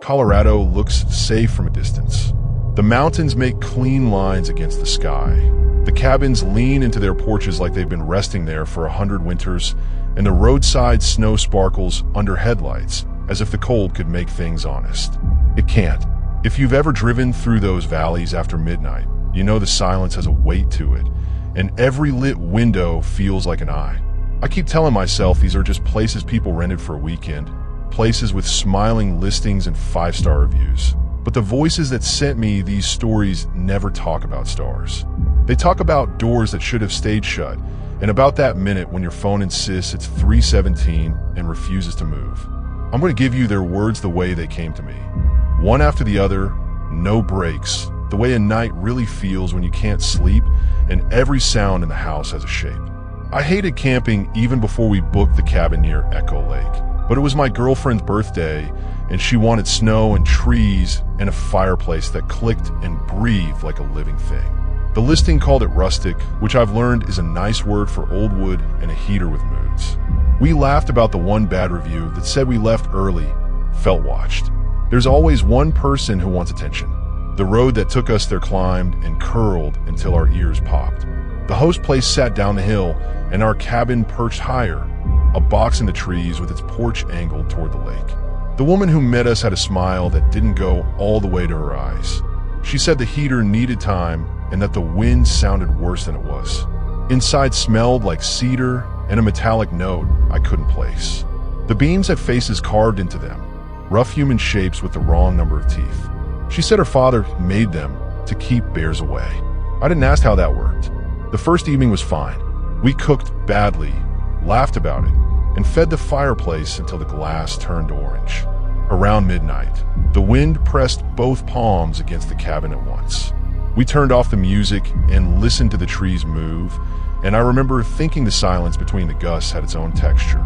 Colorado looks safe from a distance. The mountains make clean lines against the sky. The cabins lean into their porches like they've been resting there for 100 winters, and the roadside snow sparkles under headlights, as if the cold could make things honest. It can't. If you've ever driven through those valleys after midnight, you know the silence has a weight to it, and every lit window feels like an eye. I keep telling myself these are just places people rented for a weekend, places with smiling listings and 5-star reviews. But the voices that sent me these stories never talk about stars. They talk about doors that should have stayed shut, and about that minute when your phone insists it's 3:17 and refuses to move. I'm going to give you their words the way they came to me. One after the other, no breaks, the way a night really feels when you can't sleep, and every sound in the house has a shape. I hated camping even before we booked the cabin near Echo Lake. But it was my girlfriend's birthday, and she wanted snow and trees and a fireplace that clicked and breathed like a living thing. The listing called it rustic, which I've learned is a nice word for old wood and a heater with moods. We laughed about the one bad review that said we left early, felt watched. There's always one person who wants attention. The road that took us there climbed and curled until our ears popped. The host place sat down the hill, and our cabin perched higher, a box in the trees with its porch angled toward the lake. The woman who met us had a smile that didn't go all the way to her eyes. She said the heater needed time and that the wind sounded worse than it was. Inside smelled like cedar and a metallic note I couldn't place. The beams had faces carved into them, rough human shapes with the wrong number of teeth. She said her father made them to keep bears away. I didn't ask how that worked. The first evening was fine. We cooked badly, laughed about it, and fed the fireplace until the glass turned orange. Around midnight, the wind pressed both palms against the cabin at once. We turned off the music and listened to the trees move, and I remember thinking the silence between the gusts had its own texture.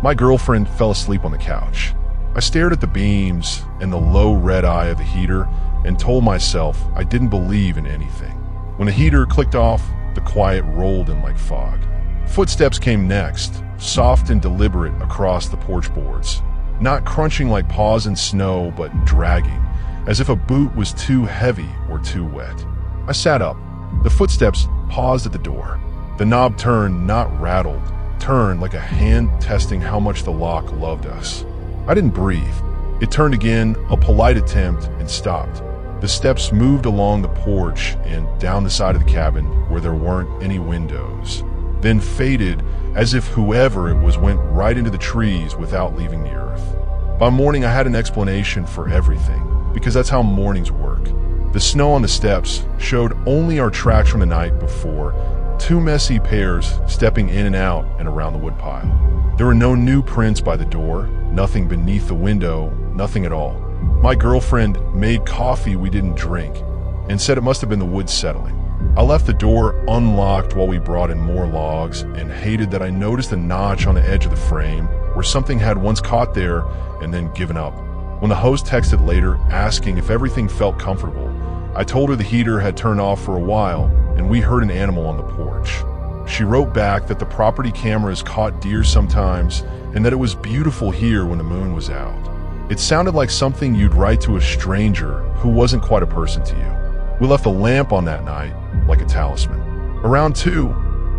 My girlfriend fell asleep on the couch. I stared at the beams and the low red eye of the heater and told myself I didn't believe in anything. When the heater clicked off, the quiet rolled in like fog. Footsteps came next, soft and deliberate across the porch boards, not crunching like paws in snow, but dragging, as if a boot was too heavy or too wet. I sat up. The footsteps paused at the door. The knob turned, not rattled, turned like a hand testing how much the lock loved us. I didn't breathe. It turned again, a polite attempt, and stopped. The steps moved along the porch and down the side of the cabin where there weren't any windows, then faded as if whoever it was went right into the trees without leaving the earth. By morning, I had an explanation for everything, because that's how mornings work. The snow on the steps showed only our tracks from the night before, two messy pairs stepping in and out and around the woodpile. There were no new prints by the door, nothing beneath the window, nothing at all. My girlfriend made coffee we didn't drink and said it must have been the wood settling. I left the door unlocked while we brought in more logs and hated that I noticed a notch on the edge of the frame where something had once caught there and then given up. When the host texted later asking if everything felt comfortable, I told her the heater had turned off for a while and we heard an animal on the porch. She wrote back that the property cameras caught deer sometimes and that it was beautiful here when the moon was out. It sounded like something you'd write to a stranger who wasn't quite a person to you. We left a lamp on that night, like a talisman. Around 2,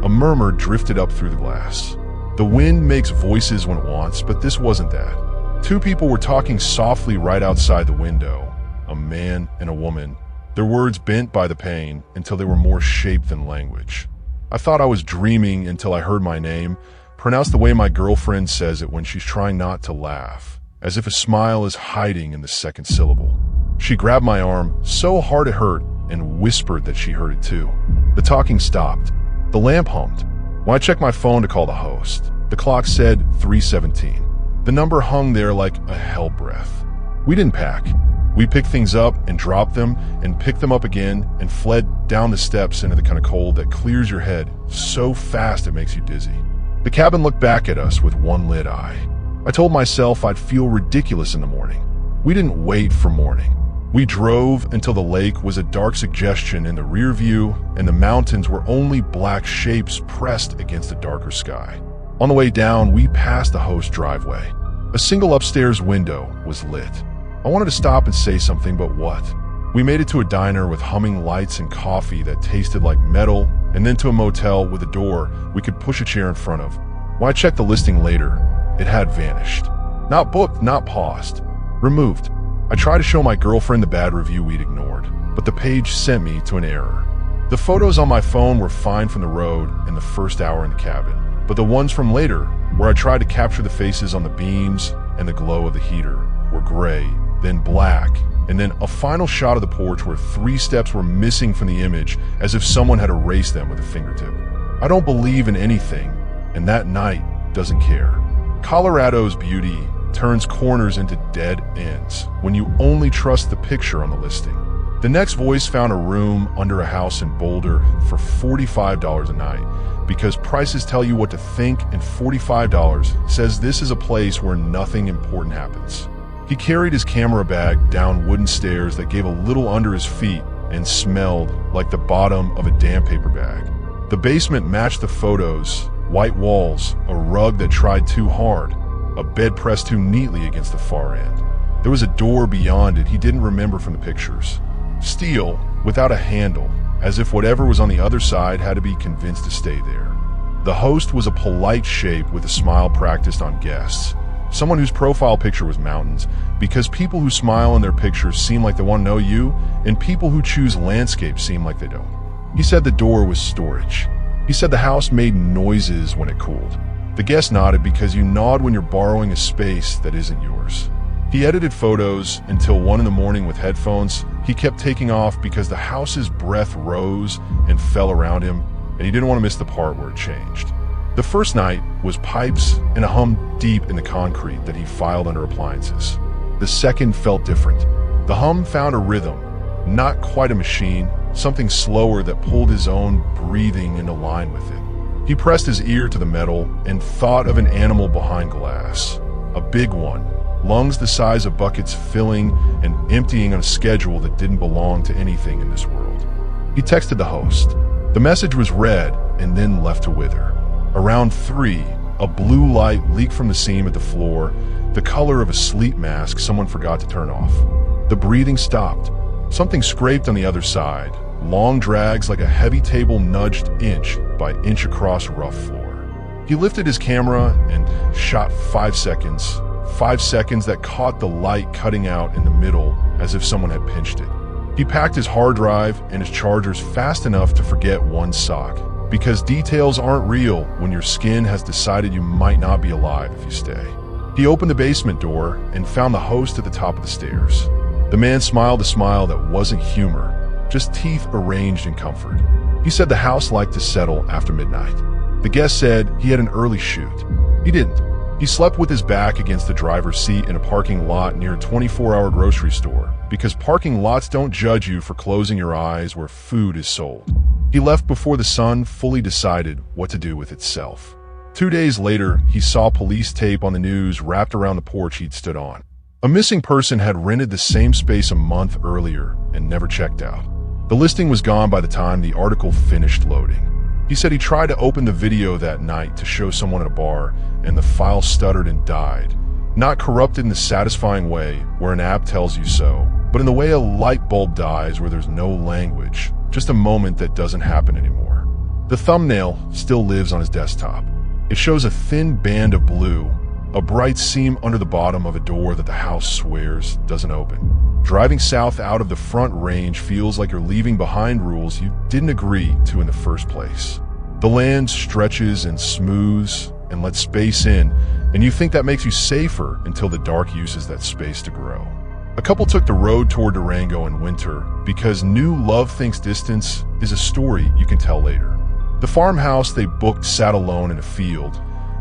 a murmur drifted up through the glass. The wind makes voices when it wants, but this wasn't that. 2 people were talking softly right outside the window, a man and a woman, their words bent by the pain until they were more shape than language. I thought I was dreaming until I heard my name, pronounced the way my girlfriend says it when she's trying not to laugh, as if a smile is hiding in the second syllable. She grabbed my arm so hard it hurt and whispered that she heard it too. The talking stopped. The lamp hummed. When I checked my phone to call the host, the clock said 3:17. The number hung there like a hell breath. We didn't pack. We picked things up and dropped them and picked them up again and fled down the steps into the kind of cold that clears your head so fast it makes you dizzy. The cabin looked back at us with one lit eye. I told myself I'd feel ridiculous in the morning. We didn't wait for morning. We drove until the lake was a dark suggestion in the rear view and the mountains were only black shapes pressed against a darker sky. On the way down, we passed the host driveway. A single upstairs window was lit. I wanted to stop and say something, but what? We made it to a diner with humming lights and coffee that tasted like metal, and then to a motel with a door we could push a chair in front of. When I checked the listing later, it had vanished. Not booked, not paused. Removed. I tried to show my girlfriend the bad review we'd ignored, but the page sent me to an error. The photos on my phone were fine from the road and the first hour in the cabin, but the ones from later, where I tried to capture the faces on the beams and the glow of the heater, were gray, then black, and then a final shot of the porch where 3 steps were missing from the image as if someone had erased them with a fingertip. I don't believe in anything, and that night doesn't care. Colorado's beauty turns corners into dead ends when you only trust the picture on the listing. The next voice found a room under a house in Boulder for $45 a night because prices tell you what to think, and $45 says this is a place where nothing important happens. He carried his camera bag down wooden stairs that gave a little under his feet and smelled like the bottom of a damp paper bag. The basement matched the photos: white walls, a rug that tried too hard, a bed pressed too neatly against the far end. There was a door beyond it he didn't remember from the pictures. Steel, without a handle, as if whatever was on the other side had to be convinced to stay there. The host was a polite shape with a smile practiced on guests. Someone whose profile picture was mountains, because people who smile in their pictures seem like they want to know you, and people who choose landscape seem like they don't. He said the door was storage. He said the house made noises when it cooled. The guest nodded because you nod when you're borrowing a space that isn't yours. He edited photos until 1 in the morning with headphones. He kept taking off because the house's breath rose and fell around him, and he didn't want to miss the part where it changed. The first night was pipes and a hum deep in the concrete that he filed under appliances. The second felt different. The hum found a rhythm, not quite a machine, something slower that pulled his own breathing into line with it. He pressed his ear to the metal and thought of an animal behind glass. A big one, lungs the size of buckets filling and emptying on a schedule that didn't belong to anything in this world. He texted the host. The message was read and then left to wither. Around 3, a blue light leaked from the seam at the floor, the color of a sleep mask someone forgot to turn off. The breathing stopped. Something scraped on the other side, long drags like a heavy table nudged inch by inch across rough floor. He lifted his camera and shot 5 seconds, 5 seconds that caught the light cutting out in the middle as if someone had pinched it. He packed his hard drive and his chargers fast enough to forget one sock, because details aren't real when your skin has decided you might not be alive if you stay. He opened the basement door and found the host at the top of the stairs. The man smiled a smile that wasn't humor, just teeth arranged in comfort. He said the house liked to settle after midnight. The guest said he had an early shoot. He didn't. He slept with his back against the driver's seat in a parking lot near a 24-hour grocery store, because parking lots don't judge you for closing your eyes where food is sold. He left before the sun fully decided what to do with itself. 2 days later, he saw police tape on the news wrapped around the porch he'd stood on. A missing person had rented the same space a month earlier and never checked out. The listing was gone by the time the article finished loading. He said he tried to open the video that night to show someone at a bar, and the file stuttered and died. Not corrupted in the satisfying way where an app tells you so, but in the way a light bulb dies where there's no language, just a moment that doesn't happen anymore. The thumbnail still lives on his desktop. It shows a thin band of blue, a bright seam under the bottom of a door that the house swears doesn't open. Driving south out of the front range feels like you're leaving behind rules you didn't agree to in the first place. The land stretches and smooths and lets space in, and you think that makes you safer until the dark uses that space to grow. A couple took the road toward Durango in winter because New Love Thinks Distance is a story you can tell later. The farmhouse they booked sat alone in a field,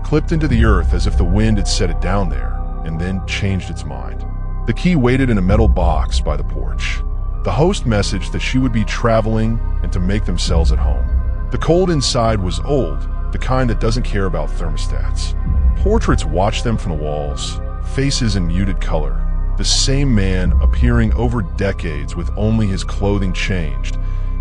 clipped into the earth as if the wind had set it down there, and then changed its mind. The key waited in a metal box by the porch. The host messaged that she would be traveling and to make themselves at home. The cold inside was old, the kind that doesn't care about thermostats. Portraits watched them from the walls, faces in muted color. The same man appearing over decades with only his clothing changed,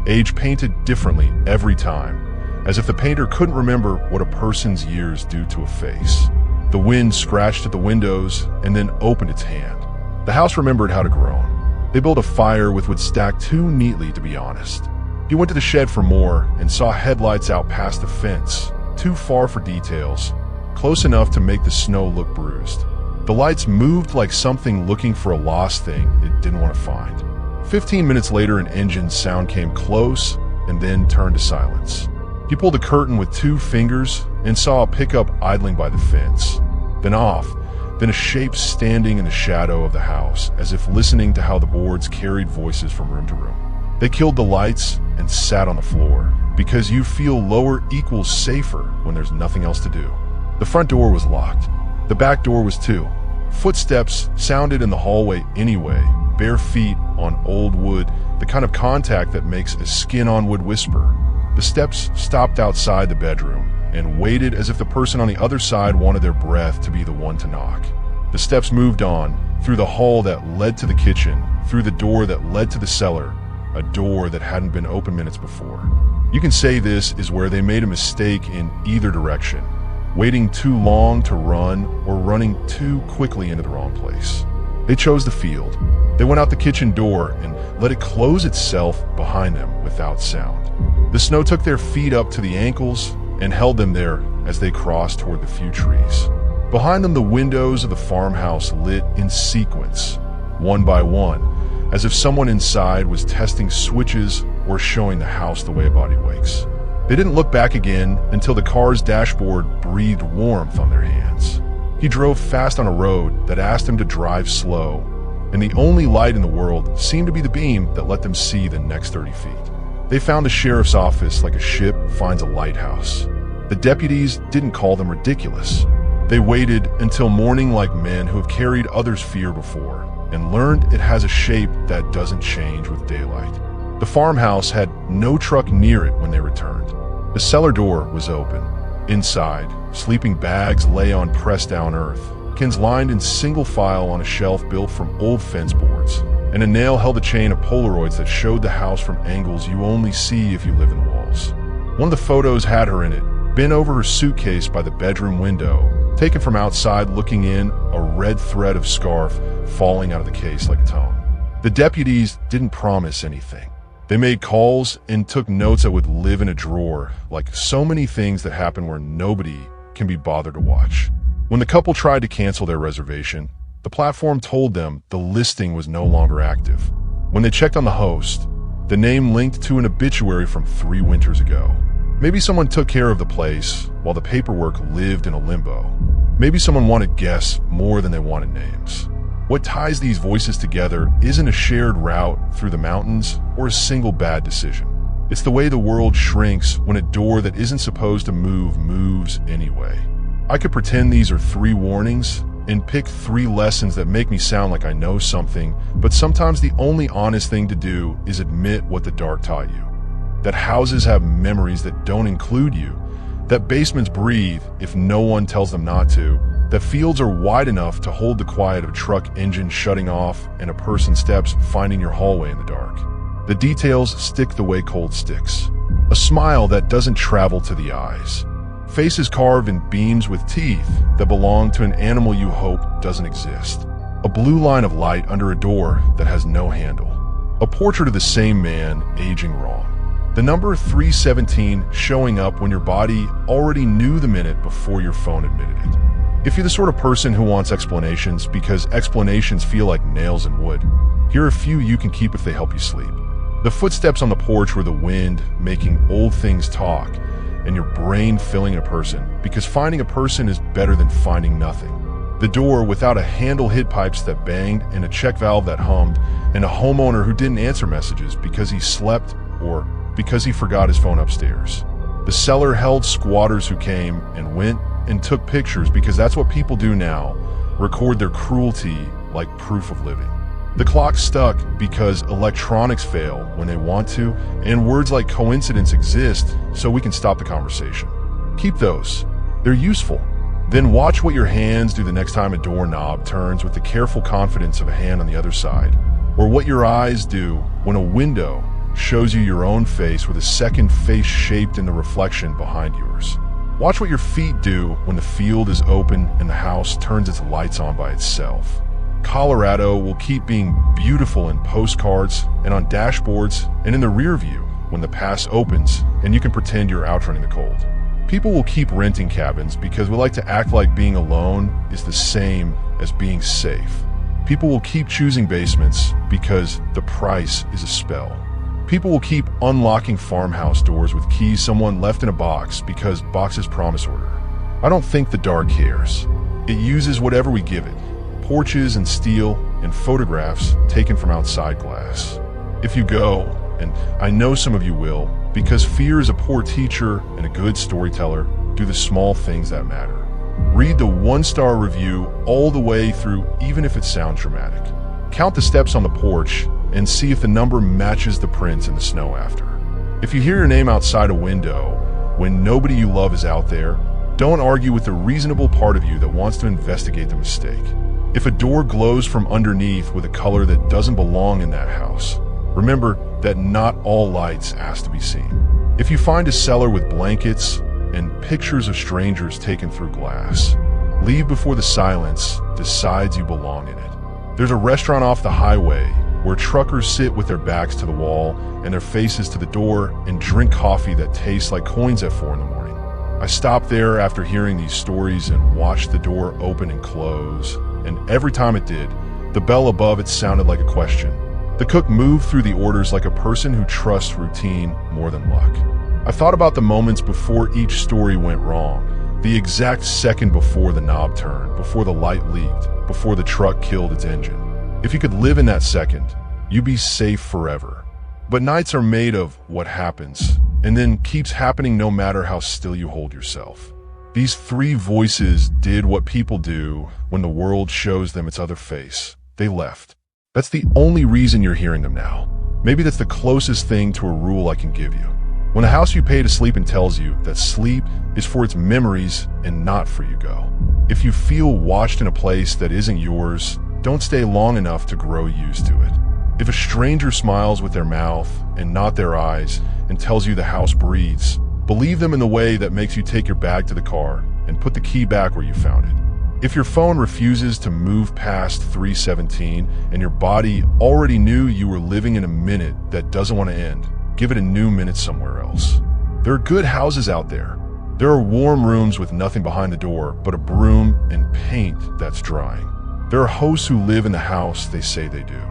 age painted differently every time, as if the painter couldn't remember what a person's years do to a face. The wind scratched at the windows and then opened its hand. The house remembered how to groan. They built a fire with wood stacked too neatly to be honest. He went to the shed for more and saw headlights out past the fence, too far for details, close enough to make the snow look bruised. The lights moved like something looking for a lost thing it didn't want to find. 15 minutes later, an engine sound came close and then turned to silence. He pulled the curtain with 2 fingers and saw a pickup idling by the fence. Then off, then a shape standing in the shadow of the house, as if listening to how the boards carried voices from room to room. They killed the lights and sat on the floor, because you feel lower equals safer when there's nothing else to do. The front door was locked. The back door was too. Footsteps sounded in the hallway anyway, bare feet on old wood, the kind of contact that makes a skin-on-wood whisper. The steps stopped outside the bedroom and waited as if the person on the other side wanted their breath to be the one to knock. The steps moved on, through the hall that led to the kitchen, through the door that led to the cellar, a door that hadn't been open minutes before. You can say this is where they made a mistake in either direction, waiting too long to run or running too quickly into the wrong place. They chose the field. They went out the kitchen door and let it close itself behind them without sound. The snow took their feet up to the ankles and held them there as they crossed toward the few trees. Behind them, the windows of the farmhouse lit in sequence, one by one, as if someone inside was testing switches or showing the house the way a body wakes. They didn't look back again until the car's dashboard breathed warmth on their hands. He drove fast on a road that asked him to drive slow, and the only light in the world seemed to be the beam that let them see the next 30 feet. They found the sheriff's office like a ship finds a lighthouse. The deputies didn't call them ridiculous. They waited until morning like men who have carried others' fear before and learned it has a shape that doesn't change with daylight. The farmhouse had no truck near it when they returned. The cellar door was open. Inside, sleeping bags lay on pressed-down earth, cans lined in single file on a shelf built from old fence boards, and a nail held a chain of Polaroids that showed the house from angles you only see if you live in the walls. One of the photos had her in it, bent over her suitcase by the bedroom window, taken from outside looking in, a red thread of scarf falling out of the case like a tone. The deputies didn't promise anything. They made calls and took notes that would live in a drawer, like so many things that happen where nobody can be bothered to watch. When the couple tried to cancel their reservation, the platform told them the listing was no longer active. When they checked on the host, the name linked to an obituary from 3 winters ago. Maybe someone took care of the place while the paperwork lived in a limbo. Maybe someone wanted guests more than they wanted names. What ties these voices together isn't a shared route through the mountains or a single bad decision. It's the way the world shrinks when a door that isn't supposed to move moves anyway. I could pretend these are 3 warnings and pick 3 lessons that make me sound like I know something, but sometimes the only honest thing to do is admit what the dark taught you. That houses have memories that don't include you, that basements breathe if no one tells them not to, that fields are wide enough to hold the quiet of a truck engine shutting off and a person's steps finding your hallway in the dark. The details stick the way cold sticks. A smile that doesn't travel to the eyes. Faces carved in beams with teeth that belong to an animal you hope doesn't exist. A blue line of light under a door that has no handle. A portrait of the same man aging wrong. The number 317 showing up when your body already knew the minute before your phone admitted it. If you're the sort of person who wants explanations because explanations feel like nails in wood, here are a few you can keep if they help you sleep. The footsteps on the porch were the wind making old things talk, and your brain filling in a person, because finding a person is better than finding nothing. The door without a handle hid pipes that banged and a check valve that hummed, and a homeowner who didn't answer messages because he slept or because he forgot his phone upstairs. The cellar held squatters who came and went and took pictures because that's what people do now, record their cruelty like proof of living. The clock stuck because electronics fail when they want to, and words like coincidence exist so we can stop the conversation. Keep those. They're useful. Then watch what your hands do the next time a doorknob turns with the careful confidence of a hand on the other side, or what your eyes do when a window shows you your own face with a second face shaped in the reflection behind yours. Watch what your feet do when the field is open and the house turns its lights on by itself. Colorado will keep being beautiful in postcards and on dashboards and in the rear view when the pass opens and you can pretend you're outrunning the cold. People will keep renting cabins because we like to act like being alone is the same as being safe. People will keep choosing basements because the price is a spell. People will keep unlocking farmhouse doors with keys someone left in a box because boxes promise order. I don't think the dark cares. It uses whatever we give it. Porches and steel and photographs taken from outside glass. If you go, and I know some of you will, because fear is a poor teacher and a good storyteller, do the small things that matter. Read the 1-star review all the way through, even if it sounds dramatic. Count the steps on the porch and see if the number matches the prints in the snow after. If you hear your name outside a window when nobody you love is out there, don't argue with the reasonable part of you that wants to investigate the mistake. If a door glows from underneath with a color that doesn't belong in that house, remember that not all lights ask to be seen. If you find a cellar with blankets and pictures of strangers taken through glass, leave before the silence decides you belong in it. There's a restaurant off the highway where truckers sit with their backs to the wall and their faces to the door and drink coffee that tastes like coins at 4 in the morning. I stopped there after hearing these stories and watched the door open and close, and every time it did, the bell above it sounded like a question. The cook moved through the orders like a person who trusts routine more than luck. I thought about the moments before each story went wrong, the exact second before the knob turned, before the light leaked, before the truck killed its engine. If you could live in that second, you'd be safe forever. But nights are made of what happens, and then keeps happening no matter how still you hold yourself. These 3 voices did what people do when the world shows them its other face. They left. That's the only reason you're hearing them now. Maybe that's the closest thing to a rule I can give you. When the house you pay to sleep in tells you that sleep is for its memories and not for you go. If you feel watched in a place that isn't yours, don't stay long enough to grow used to it. If a stranger smiles with their mouth and not their eyes and tells you the house breathes, believe them in the way that makes you take your bag to the car and put the key back where you found it. If your phone refuses to move past 3:17 and your body already knew you were living in a minute that doesn't want to end, give it a new minute somewhere else. There are good houses out there. There are warm rooms with nothing behind the door but a broom and paint that's drying. There are hosts who live in the house they say they do.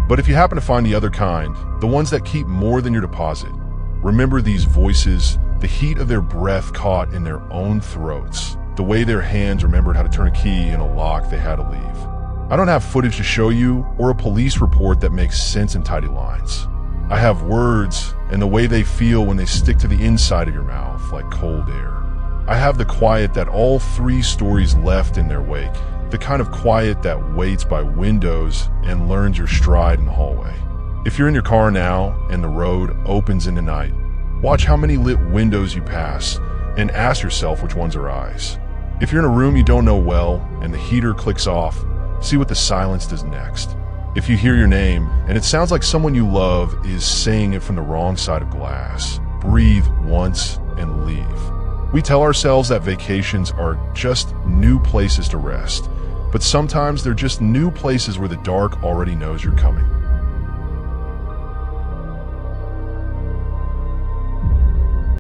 But if you happen to find the other kind, the ones that keep more than your deposit, remember these voices, the heat of their breath caught in their own throats, the way their hands remembered how to turn a key in a lock they had to leave. I don't have footage to show you or a police report that makes sense in tidy lines. I have words and the way they feel when they stick to the inside of your mouth like cold air. I have the quiet that all 3 stories left in their wake, the kind of quiet that waits by windows and learns your stride in the hallway. If you're in your car now and the road opens into night, watch how many lit windows you pass and ask yourself which ones are eyes. If you're in a room you don't know well and the heater clicks off, see what the silence does next. If you hear your name and it sounds like someone you love is saying it from the wrong side of glass, breathe once and leave. We tell ourselves that vacations are just new places to rest, but sometimes they're just new places where the dark already knows you're coming.